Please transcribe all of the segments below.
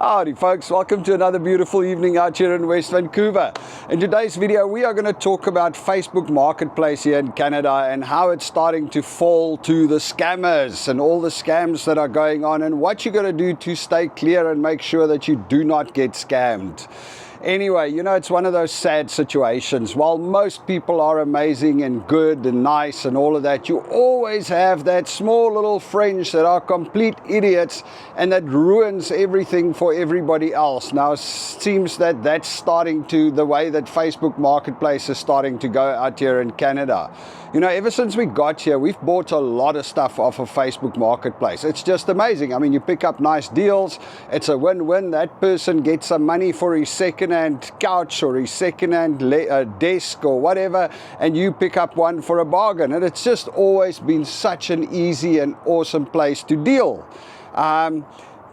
Howdy folks, welcome to another beautiful evening out here in West Vancouver. In today's video we are going to talk about Facebook Marketplace here in Canada and how it's starting to fall to the scammers and all the scams that are going on and what you're going to do to stay clear and make sure that you do not get scammed. Anyway, you know, it's one of those sad situations. While most people are amazing and good and nice and all of that, you always have that small little fringe that are complete idiots and that ruins everything for everybody else. Now, it seems that that's starting to, the way that Facebook Marketplace is starting to go out here in Canada. You know, ever since we got here, we've bought a lot of stuff off of Facebook Marketplace. It's just amazing. I mean, you pick up nice deals. It's a win-win. That person gets some money for his second-hand couch or his second-hand desk or whatever, and you pick up one for a bargain. And it's just always been such an easy and awesome place to deal.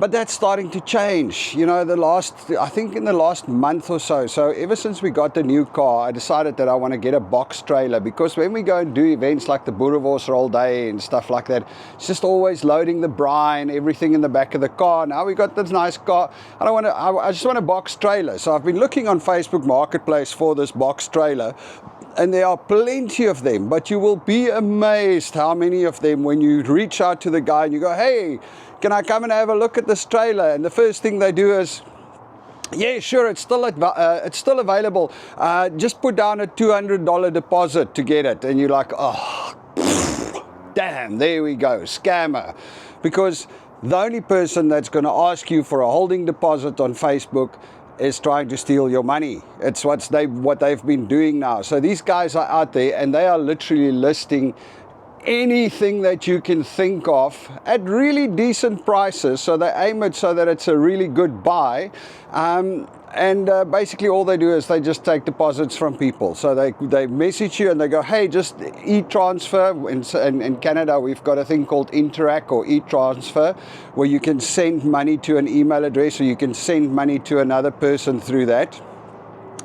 But that's starting to change, you know, I think in the last month or so. So ever since we got the new car, I decided that I want to get a box trailer, because when we go and do events like the Boerewors all day and stuff like that, it's just always loading the brine, everything in the back of the car. Now we got this nice car. I just want a box trailer. So I've been looking on Facebook Marketplace for this box trailer. And there are plenty of them, but you will be amazed how many of them, when you reach out to the guy and you go, hey, can I come and have a look at this trailer? And the first thing they do is, yeah, sure, it's still available. Just put down a $200 deposit to get it. And you're like, oh, damn, there we go, scammer. Because the only person that's going to ask you for a holding deposit on Facebook is trying to steal your money. It's what they've been doing now. So these guys are out there and they are literally listing anything that you can think of at really decent prices. So they aim it so that it's a really good buy. Basically all they do is they just take deposits from people. So they message you and they go, hey, just e-transfer. In Canada, we've got a thing called Interact or e-transfer, where you can send money to an email address or you can send money to another person through that.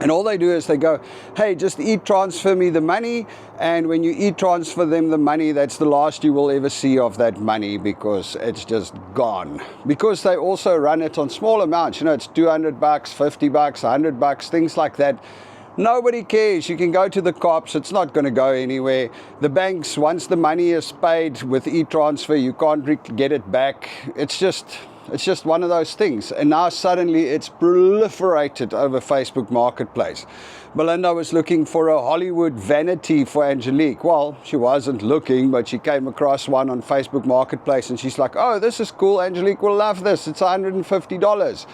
And all they do is they go, hey, just e-transfer me the money. And when you e-transfer them the money, that's the last you will ever see of that money, because it's just gone. Because they also run it on small amounts. You know, it's $200, $50, $100, things like that. Nobody cares. You can go to the cops. It's not going to go anywhere. The banks, once the money is paid with e-transfer, you can't get it back. It's just one of those things. And now suddenly it's proliferated over Facebook Marketplace. Belinda was looking for a Hollywood vanity for Angelique. Well, she wasn't looking, but she came across one on Facebook Marketplace and she's like, oh, this is cool. Angelique will love this. It's $150.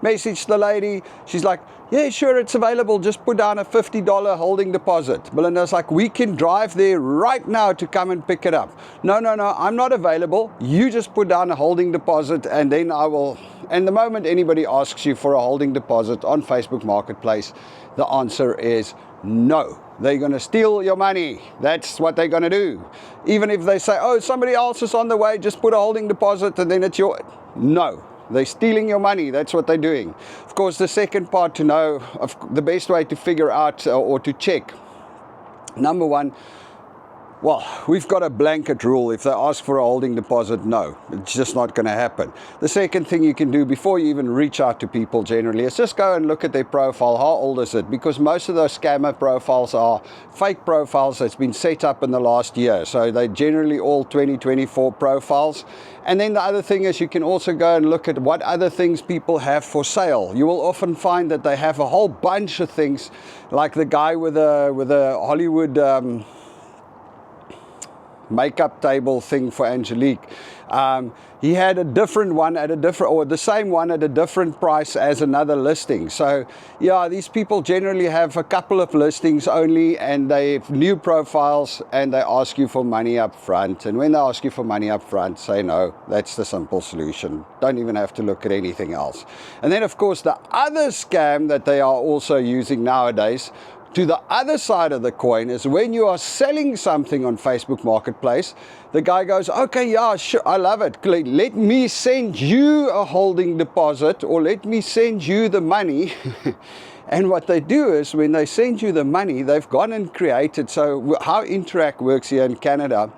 Messaged the lady. She's like, yeah, sure, it's available. Just put down a $50 holding deposit. Belinda's like, we can drive there right now to come and pick it up. No, I'm not available. You just put down a holding deposit and then I will. And the moment anybody asks you for a holding deposit on Facebook Marketplace, the answer is no. They're going to steal your money. That's what they're going to do. Even if they say, oh, somebody else is on the way, just put a holding deposit and then it's your... No. They're stealing your money. That's what they're doing. Of course, the second part to know, the best way to figure out or to check, number one, well, we've got a blanket rule. If they ask for a holding deposit, no, it's just not going to happen. The second thing you can do before you even reach out to people generally is just go and look at their profile. How old is it? Because most of those scammer profiles are fake profiles that's been set up in the last year. So they're generally all 2024 profiles. And then the other thing is you can also go and look at what other things people have for sale. You will often find that they have a whole bunch of things, like the guy with a Hollywood makeup table thing for Angelique. He had a different one at the same one at a different price as another listing. So yeah, these people generally have a couple of listings only, and they have new profiles and they ask you for money up front. And when they ask you for money up front, say no. That's the simple solution. Don't even have to look at anything else. And then of course the other scam that they are also using nowadays, to the other side of the coin, is when you are selling something on Facebook Marketplace, the guy goes, okay, yeah, sure, I love it. Let me send you a holding deposit, or let me send you the money. And what they do is when they send you the money, they've gone and created, so how Interact works here in Canada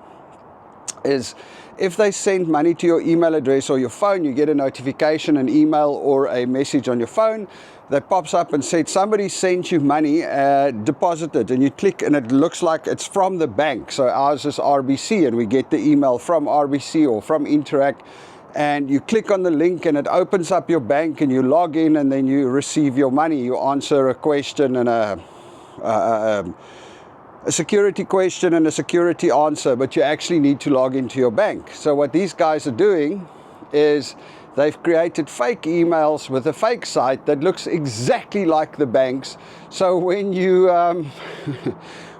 is if they send money to your email address or your phone, you get a notification, an email or a message on your phone that pops up and said somebody sent you money, deposited, and you click and it looks like it's from the bank. So ours is RBC, and we get the email from RBC or from Interact, and you click on the link and it opens up your bank and you log in and then you receive your money. You answer a question and a security question and a security answer, but you actually need to log into your bank. So what these guys are doing is they've created fake emails with a fake site that looks exactly like the bank's. So when you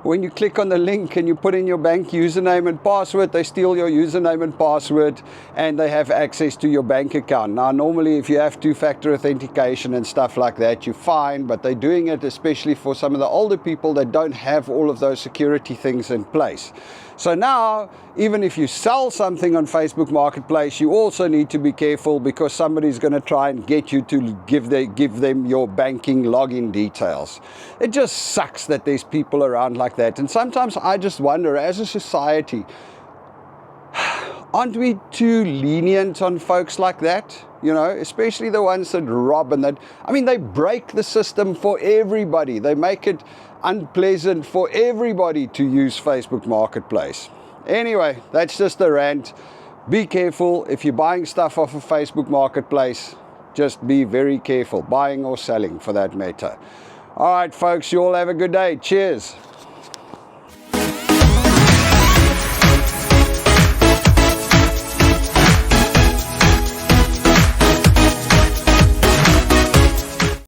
when you click on the link and you put in your bank username and password, they steal your username and password and they have access to your bank account. Now, normally if you have two-factor authentication and stuff like that, you're fine, but they're doing it especially for some of the older people that don't have all of those security things in place. So now, even if you sell something on Facebook Marketplace, you also need to be careful, because somebody's going to try and get you to give them your banking login details. It just sucks that there's people around like that. And sometimes I just wonder, as a society, aren't we too lenient on folks like that? You know, especially the ones that rob and that, I mean, they break the system for everybody. They make it unpleasant for everybody to use Facebook Marketplace. Anyway, that's just a rant. Be careful if you're buying stuff off of Facebook Marketplace. Just be very careful, buying or selling for that matter. All right, folks, you all have a good day. Cheers.